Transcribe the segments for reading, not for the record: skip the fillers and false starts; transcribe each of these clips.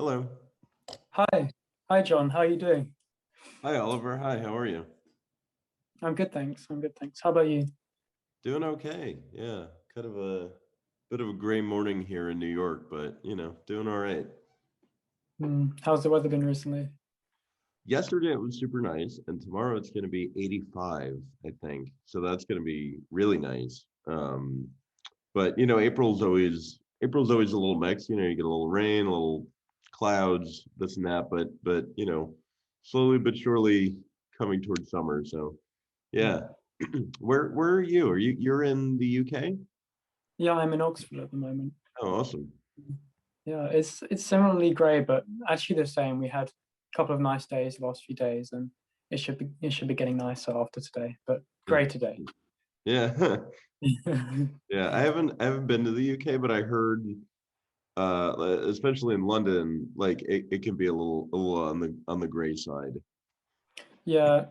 Hello. Hi. Hi, John. How are you doing? Hi, Oliver. Hi, how are you? I'm good, thanks. I'm good, thanks. How about you? Doing okay. Yeah, kind of a bit of a gray morning here in New York, but doing all right. How's the weather been recently? Yesterday it was super nice, and tomorrow it's going to be 85, I think. So that's going to be really nice. But April's always a little mixed. You get a little rain, a little clouds, this and that, but slowly but surely coming towards summer. So yeah. Mm. Where are you? You're in the UK? Yeah, I'm in Oxford at the moment. Oh, awesome. Yeah, it's similarly grey, but actually the same. We had a couple of nice days the last few days, and it should be getting nicer after today, but grey today. Yeah. Yeah, I haven't been to the UK, but I heard especially in London, like it can be a little on the gray side. Yeah,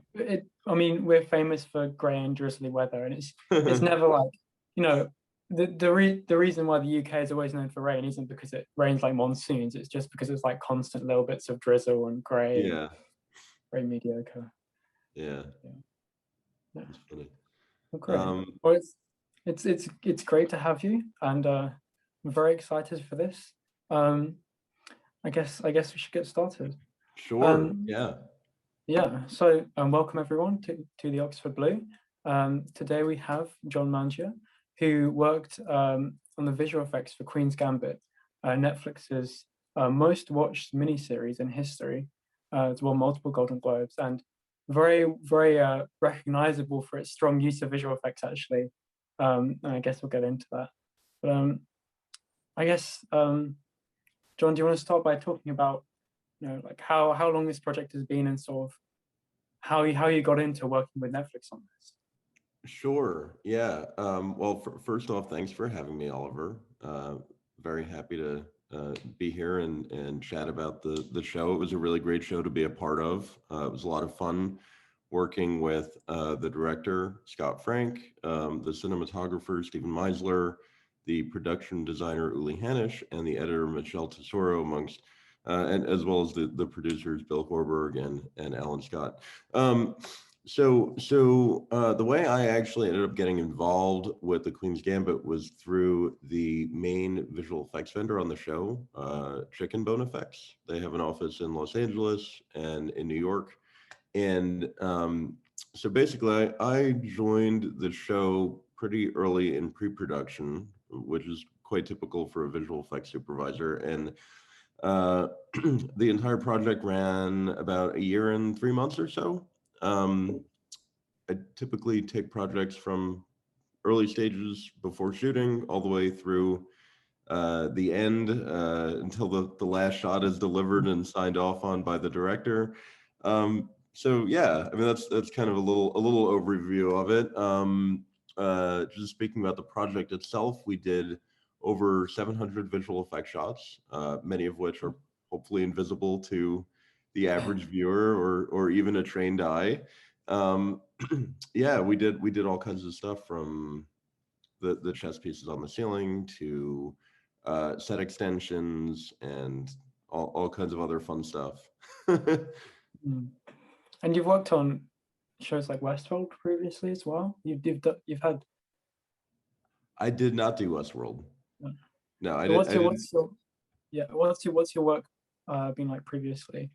I mean, we're famous for grey and drizzly weather, and it's never like, you know, the reason why the UK is always known for rain isn't because it rains like monsoons. It's just because it's like constant little bits of drizzle and grey and Yeah, very mediocre. yeah, Yeah, yeah. it's funny. Well, great. Um, Well, it's great to have you, and I'm very excited for this. Um, I guess we should get started. sure. Um, Yeah. Yeah, so welcome everyone to the Oxford Blue. Today we have John Mangia, who worked on the visual effects for Queen's Gambit, Netflix's most watched miniseries in history. It's won multiple Golden Globes and very recognizable for its strong use of visual effects, actually. And I guess we'll get into that. But I guess, John, do you want to start by talking about, like how long this project has been and sort of how you got into working with Netflix on this? Sure. Yeah. Well, first off, thanks for having me, Oliver. Very happy to be here and chat about the show. It was a really great show to be a part of. It was a lot of fun working with the director Scott Frank, the cinematographer Stephen Meisler, the production designer Uli Hanisch, and the editor Michelle Tesoro, amongst and as well as the producers Bill Horberg and Alan Scott. The way I actually ended up getting involved with the Queen's Gambit was through the main visual effects vendor on the show, Chicken Bone Effects. They have an office in Los Angeles and in New York. And so basically, I joined the show pretty early in pre-production, which is quite typical for a visual effects supervisor. And uh, the entire project ran about a year and 3 months or so. Um, I typically take projects from early stages before shooting all the way through the end until the last shot is delivered and signed off on by the director. So yeah, I mean that's kind of a little overview of it. Just speaking about the project itself, we did over 700 visual effect shots, many of which are hopefully invisible to the average viewer or even a trained eye. Um, yeah, we did all kinds of stuff from the chess pieces on the ceiling to set extensions and all kinds of other fun stuff. Mm. And you've worked on shows like Westworld previously as well. You've had. I did not do Westworld. uh, No, I So did. I didn't. what's your work been like previously?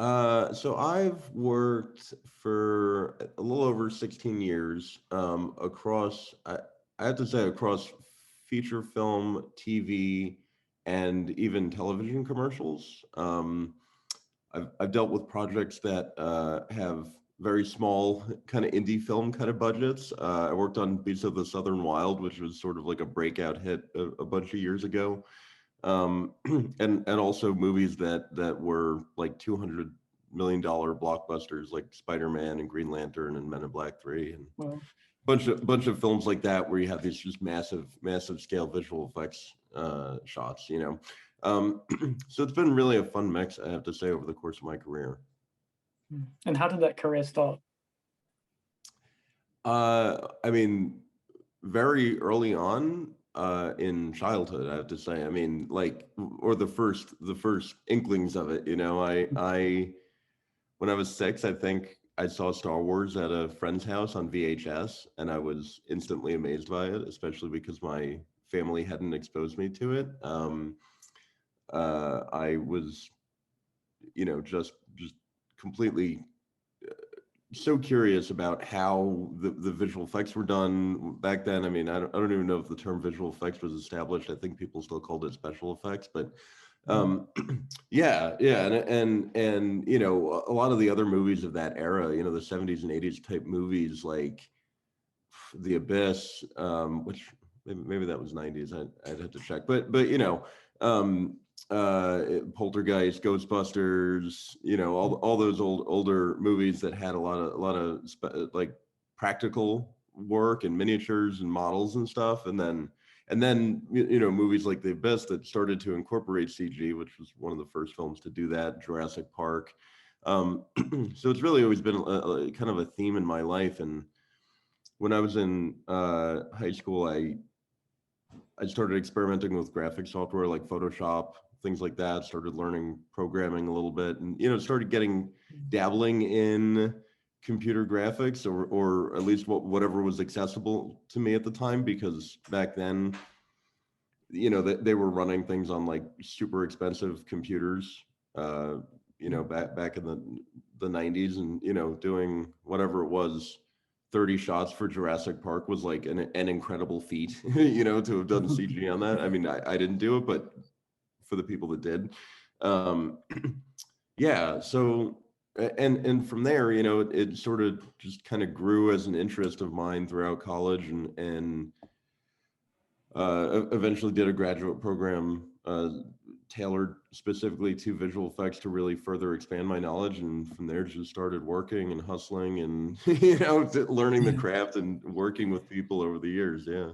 So I've worked for a little over 16 years across. I have to say across feature film, TV, and even television commercials. I've dealt with projects that have very small kind of indie film kind of budgets. I worked on Beasts of the Southern Wild, which was sort of like a breakout hit a bunch of years ago, and also movies that were like $200 million blockbusters like Spider-Man and Green Lantern and Men in Black 3 and Well, bunch of films like that where you have these just massive scale visual effects shots. So it's been really a fun mix, I have to say, over the course of my career. and how did that career start? I mean, very early on, in childhood, I have to say. I mean, like, or the first inklings of it. I when I was 6, I think I saw Star Wars at a friend's house on VHS, and I was instantly amazed by it, especially because my family hadn't exposed me to it. I was, just completely so curious about how the visual effects were done back then. I mean, I don't even know if the term visual effects was established. I think people still called it special effects, but um, yeah, and a lot of the other movies of that era, the 70s and 80s type movies like The Abyss, which maybe that was 90s. I'd have to check, but um, Poltergeist, Ghostbusters, all those older movies that had a lot of like practical work and miniatures and models and stuff, and then movies like The Abyss that started to incorporate CG, which was one of the first films to do that, Jurassic Park. So it's really always been a kind of a theme in my life. And when I was in high school, I started experimenting with graphic software like Photoshop, things like that. Started learning programming a little bit, and started getting dabbling in computer graphics, or at least whatever was accessible to me at the time, because back then, they were running things on like super expensive computers. Back in the 90s, and doing whatever it was, 30 shots for Jurassic Park was like an incredible feat, to have done CG on that. I mean, I didn't do it, but for the people that did, um, yeah. So, and from there, it sort of just kind of grew as an interest of mine throughout college, and eventually did a graduate program tailored specifically to visual effects to really further expand my knowledge. And from there, just started working and hustling and, learning the craft and working with people over the years. Yeah.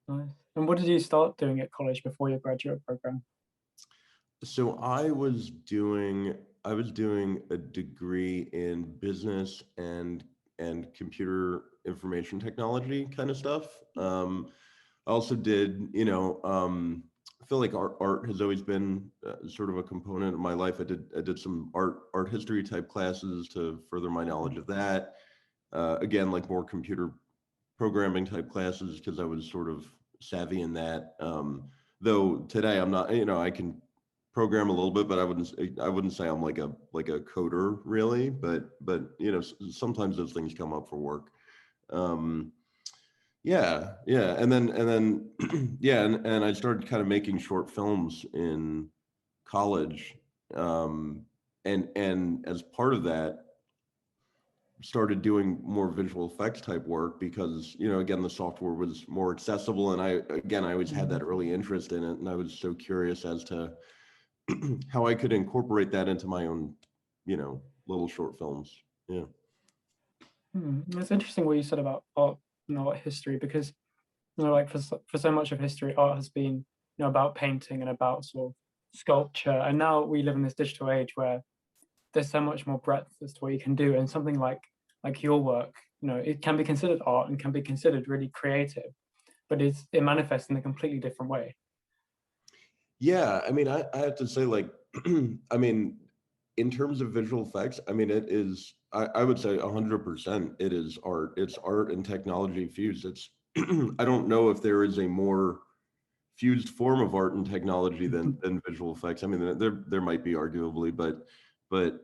Nice. And what did you start doing at college before your graduate program? So I was doing a degree in business and computer information technology kind of stuff. I also did, I feel like art has always been sort of a component of my life. I did some art history type classes to further my knowledge of that. Again, like more computer programming type classes, because I was sort of savvy in that. Though today I'm not, I can program a little bit, but I wouldn't say I'm like a coder really. But sometimes those things come up for work. Um, yeah, and then yeah, and I started kind of making short films in college, um, and as part of that, started doing more visual effects type work, because again, the software was more accessible, and I always had that early interest in it, and I was so curious as to how I could incorporate that into my own little short films. Yeah. It's interesting what you said about art and art history, because like for so much of history, art has been about painting and about sort of sculpture, and now we live in this digital age where there's so much more breadth as to what you can do, and something like your work, it can be considered art and can be considered really creative, but it manifests in a completely different way. Yeah, I mean, I have to say, like, I mean, in terms of visual effects, I mean, it is, I would say 100% it is art. It's art and technology fused. It's, I don't know if there is a more fused form of art and technology than visual effects. I mean, there might be arguably, but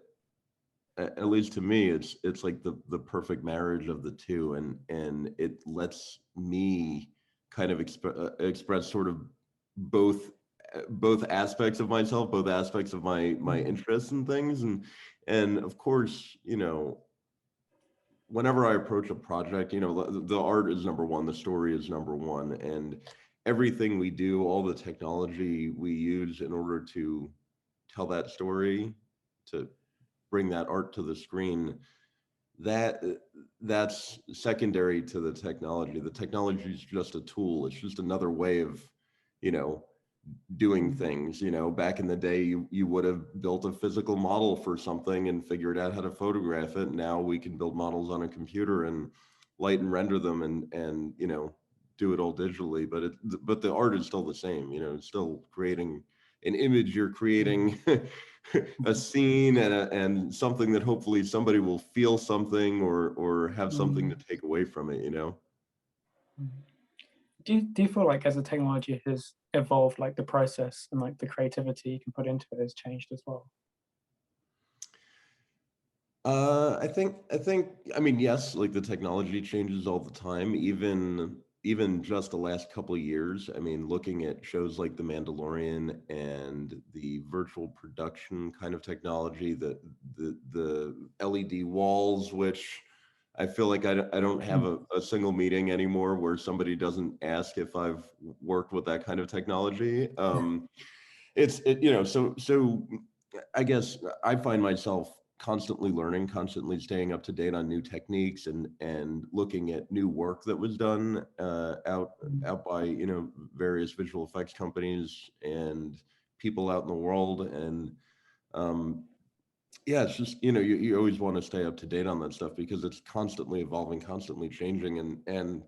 at least to me, it's like the perfect marriage of the two, and it lets me kind of express sort of both both aspects of myself, both aspects of my interests and things, and of course, whenever I approach a project, the art is number one, the story is number one, and everything we do, all the technology we use in order to tell that story, to bring that art to the screen, that that's secondary to the technology. The technology is just a tool. It's just another way of, you know, doing things. Back in the day, you would have built a physical model for something and figured out how to photograph it. Now we can build models on a computer and light and render them, and do it all digitally, but the art is still the same. It's still creating an image. You're creating a scene and something that hopefully somebody will feel something or have something to take away from it. Do you feel like as the technology has evolved, like the process and like the creativity you can put into it has changed as well? I mean, yes, like the technology changes all the time, even just the last couple of years. I mean, looking at shows like The Mandalorian and the virtual production kind of technology, the LED walls, which I feel like I don't have a single meeting anymore where somebody doesn't ask if I've worked with that kind of technology. So I guess I find myself constantly learning, constantly staying up to date on new techniques and looking at new work that was done out by various visual effects companies and people out in the world. And yeah, it's just you always want to stay up to date on that stuff because it's constantly evolving, constantly changing, and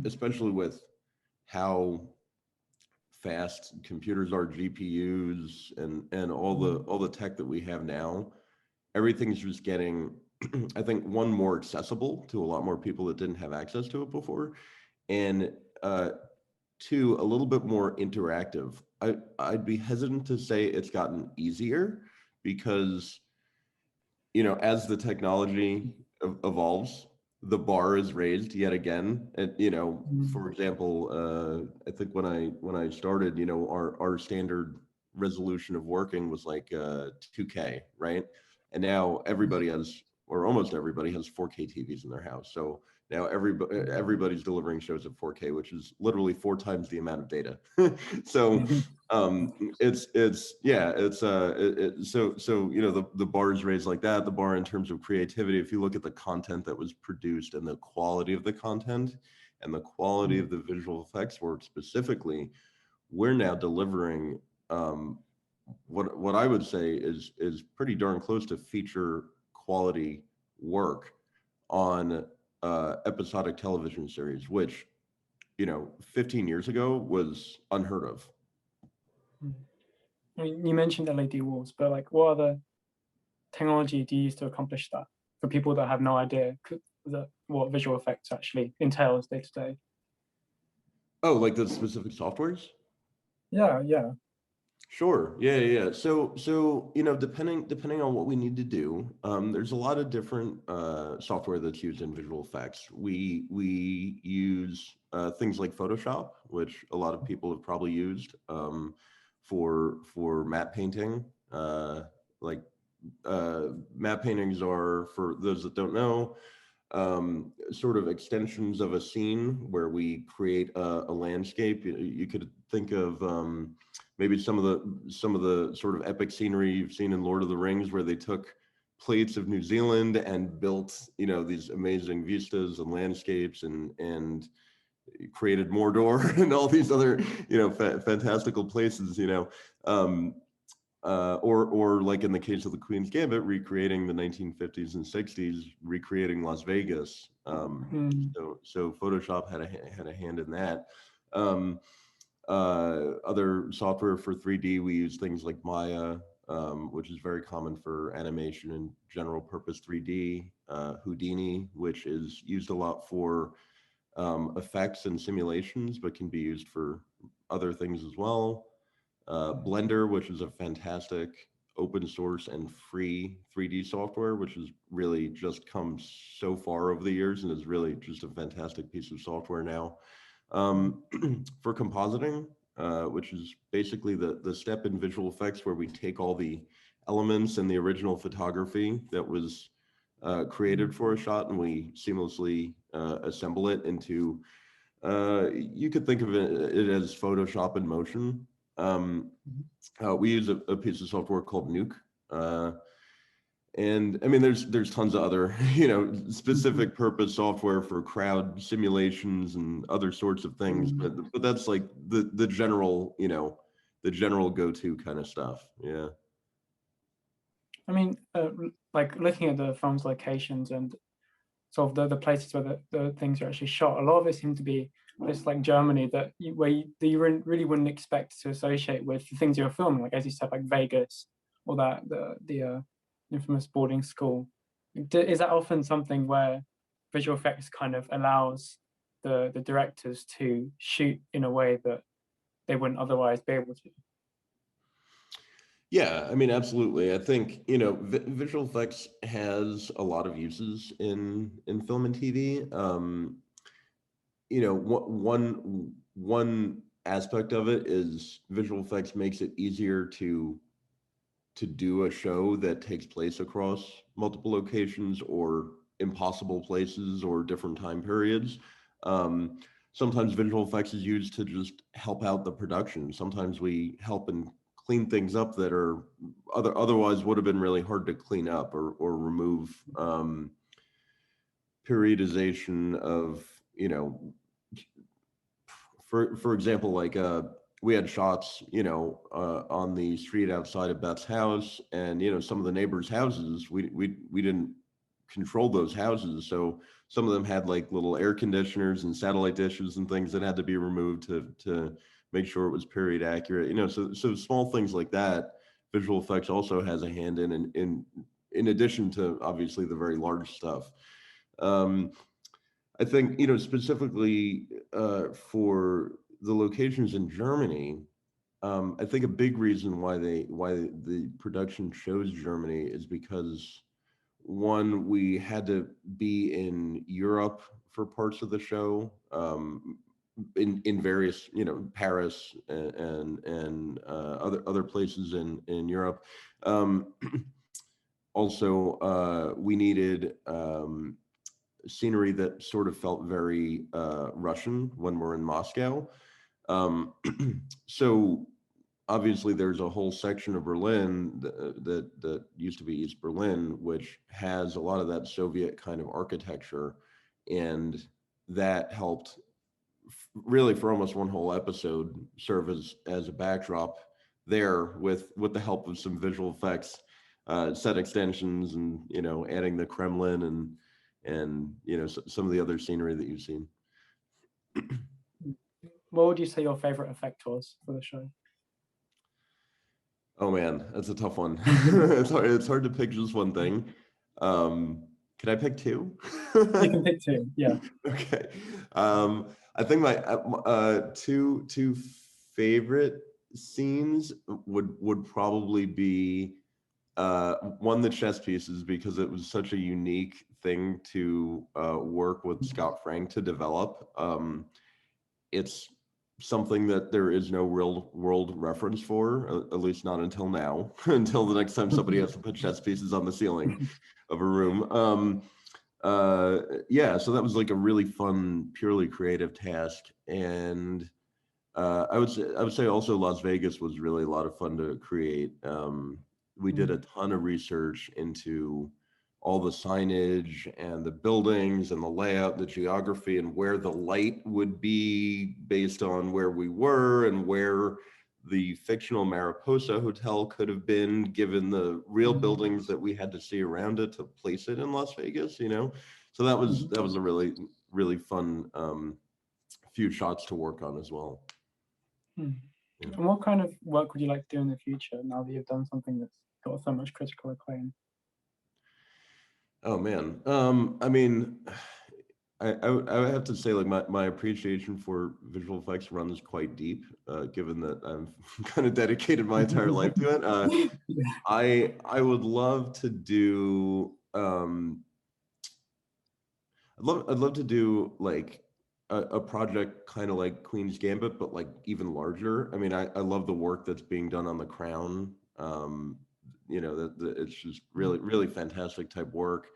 especially with how fast computers are, GPUs, and all the tech that we have now. Everything's just getting, I think, one, more accessible to a lot more people that didn't have access to it before, and two, a little bit more interactive. I'd be hesitant to say it's gotten easier because as the technology evolves, the bar is raised yet again. And for example, I think when I started, our standard resolution of working was like 2K, right? And now everybody has, or almost everybody has 4K TVs in their house. So now everybody's delivering shows at 4K, which is literally 4 times the amount of data. So the bar is raised like that. The bar in terms of creativity, if you look at the content that was produced and the quality of the content and the quality of the visual effects work specifically, we're now delivering what I would say is pretty darn close to feature quality work on episodic television series, which 15 years ago was unheard of. I mean, you mentioned LED walls, but like, what other technology do you use to accomplish that for people that have no idea what visual effects actually entails day to day? Oh, like the specific softwares? Yeah. Sure. Yeah. So depending on what we need to do, there's a lot of different software that's used in visual effects. We use things like Photoshop, which a lot of people have probably used for matte painting. Like Matte paintings are, for those that don't know, sort of extensions of a scene where we create a landscape. You could think of maybe some of the sort of epic scenery you've seen in Lord of the Rings, where they took plates of New Zealand and built these amazing vistas and landscapes and created Mordor and all these other fantastical places. Or like in the case of the Queen's Gambit, recreating the 1950s and 60s, recreating Las Vegas. So Photoshop had a hand in that. Other software for 3D, we use things like Maya, which is very common for animation and general purpose 3D. Houdini, which is used a lot for effects and simulations, but can be used for other things as well. Blender, which is a fantastic open source and free 3D software, which has really just come so far over the years and is really just a fantastic piece of software now. For compositing, which is basically the step in visual effects where we take all the elements and the original photography that was created for a shot and we seamlessly assemble it into, you could think of it as Photoshop in motion. We use a piece of software called Nuke. And I mean, there's tons of other, specific purpose software for crowd simulations and other sorts of things, but that's like the general, the general go-to kind of stuff. Yeah. I mean, like looking at the film's locations and sort of the places where the things are actually shot. A lot of it seemed to be places like Germany that you really wouldn't expect to associate with the things you were filming, like as you said, like Vegas or that the infamous boarding school. Is that often something where visual effects kind of allows the directors to shoot in a way that they wouldn't otherwise be able to? Yeah, I mean, absolutely. I think, visual effects has a lot of uses in film and TV. One aspect of it is visual effects makes it easier to do a show that takes place across multiple locations or impossible places or different time periods. Sometimes visual effects is used to just help out the production. Sometimes we help and clean things up that are otherwise would have been really hard to clean up or remove. Periodization of, for example, like we had shots, on the street outside of Beth's house, and some of the neighbors' houses, we didn't control those houses, so some of them had like little air conditioners and satellite dishes and things that had to be removed to make sure it was period accurate. So small things like that. Visual effects also has a hand in addition to obviously the very large stuff. I think, specifically for the locations in Germany, I think a big reason why the production chose Germany is because, one, we had to be in Europe for parts of the show, in various, Paris and other places in Europe. Um, Also, we needed scenery that sort of felt very Russian when we're in Moscow. Um, so obviously there's a whole section of Berlin that used to be East Berlin, which has a lot of that Soviet kind of architecture, and that helped really for almost one whole episode serve as a backdrop there with the help of some visual effects, set extensions, and adding the Kremlin and some of the other scenery that you've seen. What would you say your favorite effect was for the show? Oh man, that's a tough one. It's hard to pick just one thing. Can I pick two? You can pick two. Yeah. Okay. I think my two favorite scenes would probably be one, the chess pieces, because it was such a unique thing to work with Scott Frank to develop. It's something that there is no real world reference for, at least not until now, until the next time somebody has to put chess pieces on the ceiling of a room. Yeah, so that was like a really fun, purely creative task. And I would say also Las Vegas was really a lot of fun to create. We did a ton of research into all the signage and the buildings and the layout, the geography, and where the light would be based on where we were and where the fictional Mariposa Hotel could have been, given the real buildings that we had to see around it to place it in Las Vegas. So that was a really, really fun few shots to work on as well. And what kind of work would you like to do in the future now that you've done something that's got so much critical acclaim? Oh man, I mean, I would have to say, like, my appreciation for visual effects runs quite deep, given that I've kind of dedicated my entire life to it. I would love to do I'd love to do like a project kind of like Queen's Gambit, but like even larger. I mean, I love the work that's being done on The Crown. That it's just really, really fantastic type work.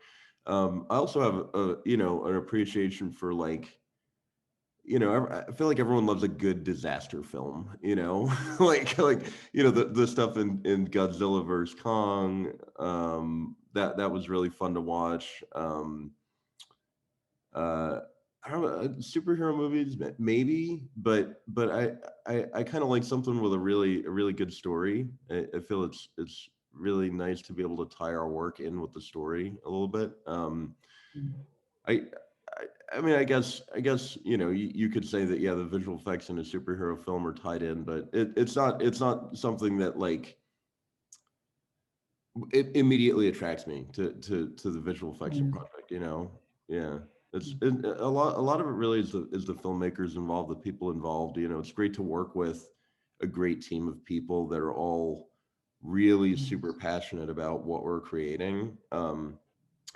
I also have an appreciation for, like, I feel like everyone loves a good disaster film, like the stuff in Godzilla versus Kong. That was really fun to watch. Uh, I don't know, superhero movies, maybe, but I kind of like something with a really good story. I feel it's really nice to be able to tie our work in with the story a little bit. I, I mean, I guess, you know, you could say that, yeah, the visual effects in a superhero film are tied in, but it's not something that like it immediately attracts me to the visual effects of Mm, project, you know? Yeah. mm, A lot of it really is the filmmakers involved, the people involved, you know. It's great to work with a great team of people that are all really mm, super passionate about what we're creating.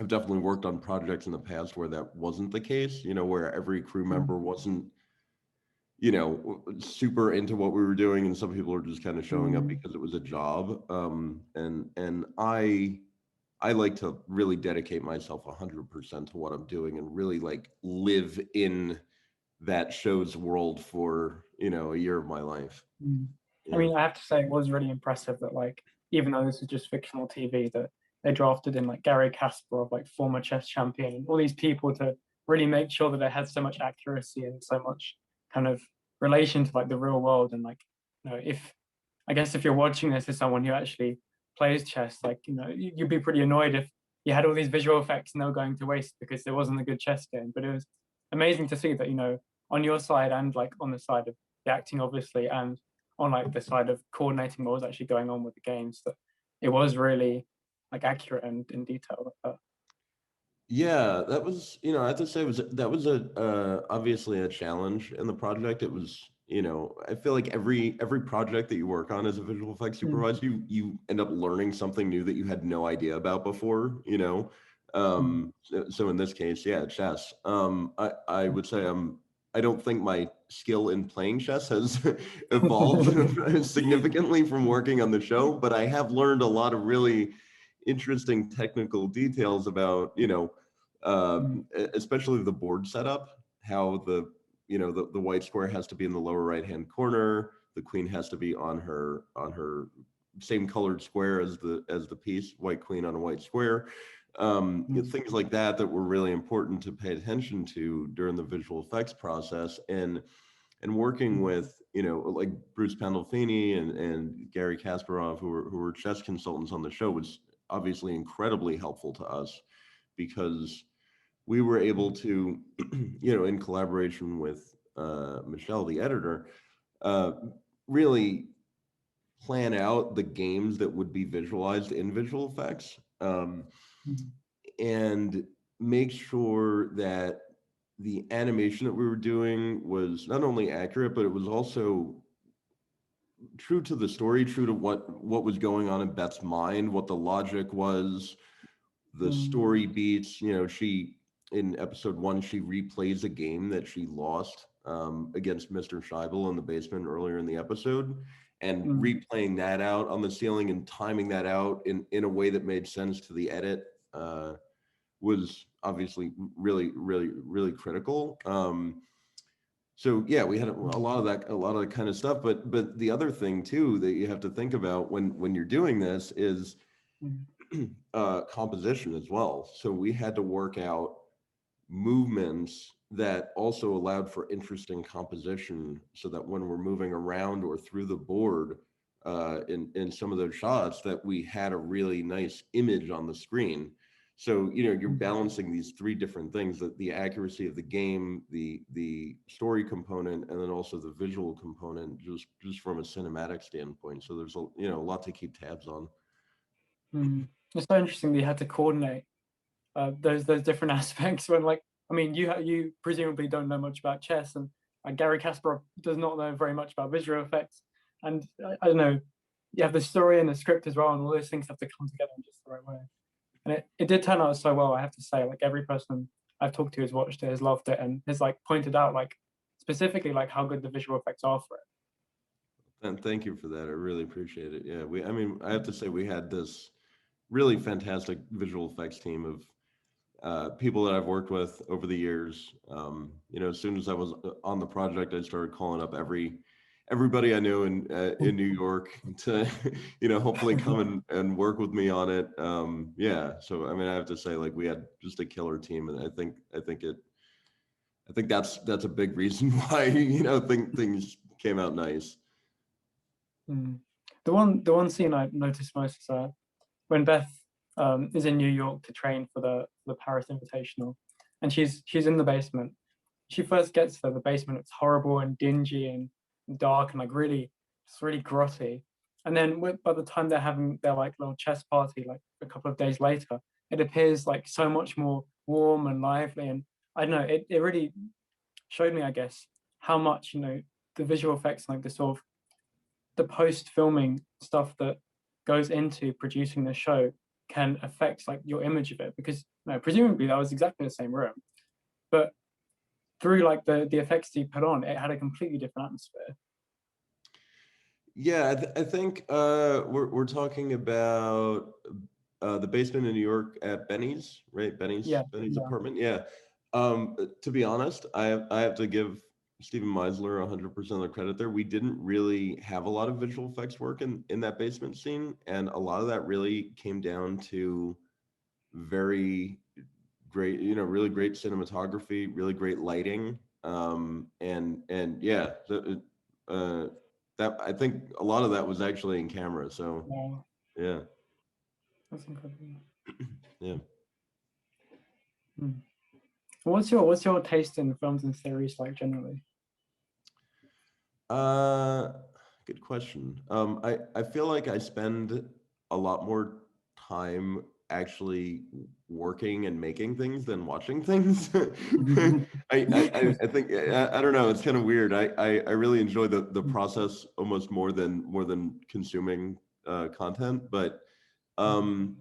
I've definitely worked on projects in the past where that wasn't the case, you know, where every crew mm, member wasn't, you know, super into what we were doing, and some people were just kind of showing up mm, because it was a job. And I like to really dedicate myself 100% to what I'm doing and really like live in that show's world for, you know, a year of my life. mm. I Yeah. mean, I have to say it was really impressive that like even though this is just fictional TV, that they drafted in like Gary Kasparov, like former chess champion, and all these people to really make sure that they had so much accuracy and so much kind of relation to like the real world. And like, you know, if I guess if you're watching this as someone who actually plays chess, like, you know, you'd be pretty annoyed if you had all these visual effects and they were going to waste because there wasn't a good chess game. But it was amazing to see that, you know, on your side and like on the side of the acting, obviously, and on like the side of coordinating what was actually going on with the games, that it was really like accurate and in detail like that. Yeah, that was, you know, I have to say that was a obviously a challenge in the project. It was, you know, I feel like every project that you work on as a visual effects Mm, supervisor, you end up learning something new that you had no idea about before, you know. mm, So in this case, yeah, chess. I would say I don't think my skill in playing chess has evolved significantly from working on the show, but I have learned a lot of really interesting technical details about, you know, mm, especially the board setup, how the, you know, the white square has to be in the lower right hand corner, the queen has to be on her same colored square as the piece, white queen on a white square. mm, Things like that that were really important to pay attention to during the visual effects process. And working mm, with, you know, like Bruce Pandolfini and Gary Kasparov, who were chess consultants on the show, was obviously incredibly helpful to us because we were able to, you know, in collaboration with Michelle, the editor, uh, really plan out the games that would be visualized in visual effects, mm, and make sure that the animation that we were doing was not only accurate, but it was also true to the story, true to what was going on in Beth's mind, what the logic was, the mm, story beats. You know, she in episode one she replays a game that she lost against Mr. Scheibel in the basement earlier in the episode, and mm, replaying that out on the ceiling and timing that out in a way that made sense to the edit was obviously really critical. So yeah, we had a mm, lot of that, a lot of that kind of stuff. But the other thing too that you have to think about when you're doing this is mm, composition as well. So we had to work out movements that also allowed for interesting composition, so that when we're moving around or through the board in some of those shots, that we had a really nice image on the screen. So, you know, you're mm, balancing these three different things: that the accuracy of the game, the story component, and then also the visual component, just from a cinematic standpoint. So there's a, you know, a lot to keep tabs on. mm. It's so interesting that you had to coordinate those different aspects when like I mean you presumably don't know much about chess, and Gary Kasparov does not know very much about visual effects, and I don't know, you have the story and the script as well, and all those things have to come together in just the right way. And it did turn out so well, I have to say. Like every person I've talked to has watched it, has loved it, and has like pointed out like specifically like how good the visual effects are for And thank you for that. I really appreciate it. Yeah, I mean, I have to say we had this really fantastic visual effects team of people that I've worked with over the years. You know, as soon as I was on the project, I started calling up everybody I knew in New York to, you know, hopefully come and work with me on it. Yeah, so I mean, I have to say, like, we had just a killer team, and I think that's a big reason why, you know, things came out nice. it. The one scene I noticed most is when Beth is in New York to train for the Paris Invitational, and she's in the basement. She first gets there, the basement, it's horrible and dingy and dark and like it's really grotty. And then by the time they're having their like little chess party, like a couple of days later, it appears like so much more warm and lively. And I don't know, it really showed me, I guess, how much, the visual effects, like the sort of the post-filming stuff that goes into producing the show can affect like your image of it, because presumably that was exactly the same room, but through like the effects you put on, it had a completely different atmosphere. Yeah, I think we're talking about the basement in New York at Benny's, right? Benny's Yeah, apartment. Yeah. To be honest, I have to give Steven Meisler 100% of the credit there. We didn't really have a lot of visual effects work in that basement scene, and a lot of that really came down to very great, really great cinematography, really great lighting, and yeah, that I think a lot of that was actually in camera. So yeah, yeah, that's incredible. yeah. Hmm. What's your taste in films and series like generally? Uh, Good question. I feel like I spend a lot more time actually working and making things than watching things. I think I don't know. It's kind of weird. I really enjoy the process almost more than consuming content. But um,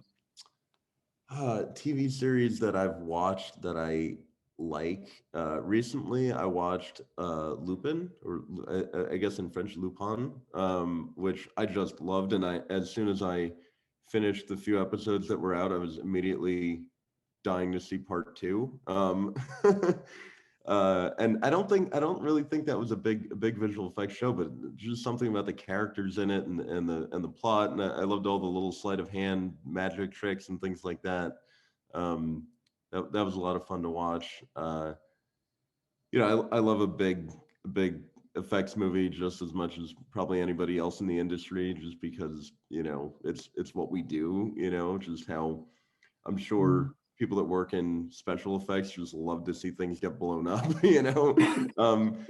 TV series that I've watched that I like. Recently, I watched Lupin, or I guess in French Lupin, which I just loved. And as soon as I finished the few episodes that were out, I was immediately dying to see part two. And I don't really think that was a big visual effects show, but just something about the characters in it and the plot. And I loved all the little sleight of hand magic tricks and things like that. That was a lot of fun to watch. I love a big effects movie just as much as probably anybody else in the industry, just because it's what we do. Just how I'm sure people that work in special effects just love to see things get blown up. Um,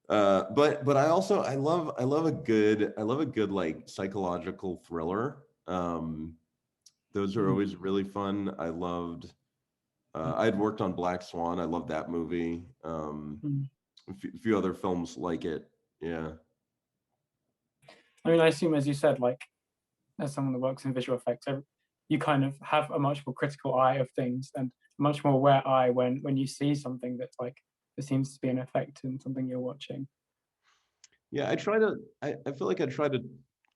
but I love a good like psychological thriller. Those are always really fun. I had worked on Black Swan. I love that movie. A few other films like it. Yeah. I mean, I assume, as you said, like as someone that works in visual effects, you kind of have a much more critical eye of things and a much more aware eye when you see something that's like there seems to be an effect in something you're watching. Yeah, I feel like I try to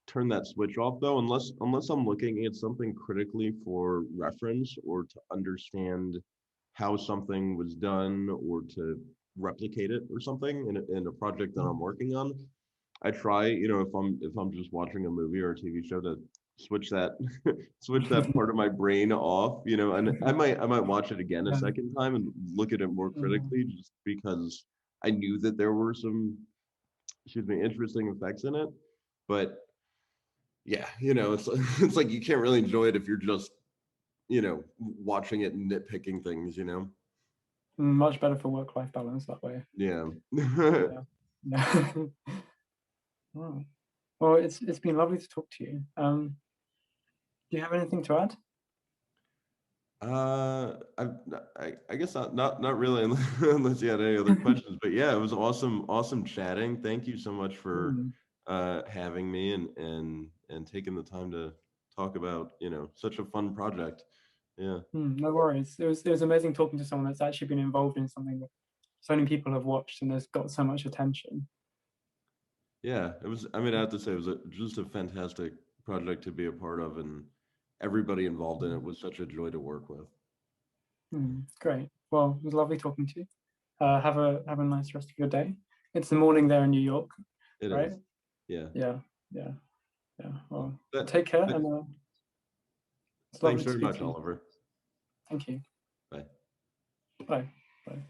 turn that switch off though, unless I'm looking at something critically for reference or to understand how something was done or to replicate it or something in a project that I'm working on. I try, if I'm just watching a movie or a TV show, to switch that switch that part of my brain off, and I might watch it again a Yeah. second time and look at it more critically, just because I knew that there were some, excuse me, interesting effects in it. But yeah, it's it's like you can't really enjoy it if you're just, watching it and nitpicking things. Much better for work-life balance that way. Yeah. Yeah. Yeah. Wow. Well, it's been lovely to talk to you. Do you have anything to add? I, I guess not really, unless you had any other questions. But yeah, it was awesome chatting. Thank you so much for Hmm. having me and taking the time to talk about such a fun project. Yeah. No worries. It was amazing talking to someone that's actually been involved in something that so many people have watched and has got so much attention. Yeah, it was. I mean, I have to say, it was just a fantastic project to be a part of, and everybody involved in it was such a joy to work with. Great. Well, it was lovely talking to you. Have a nice rest of your day. It's the morning there in New York, It right? is. Yeah. Yeah, yeah, yeah. Well, Well, take care, and it's thanks lovely to very speak much, to you. Oliver. Thank you. Bye. Bye. Bye.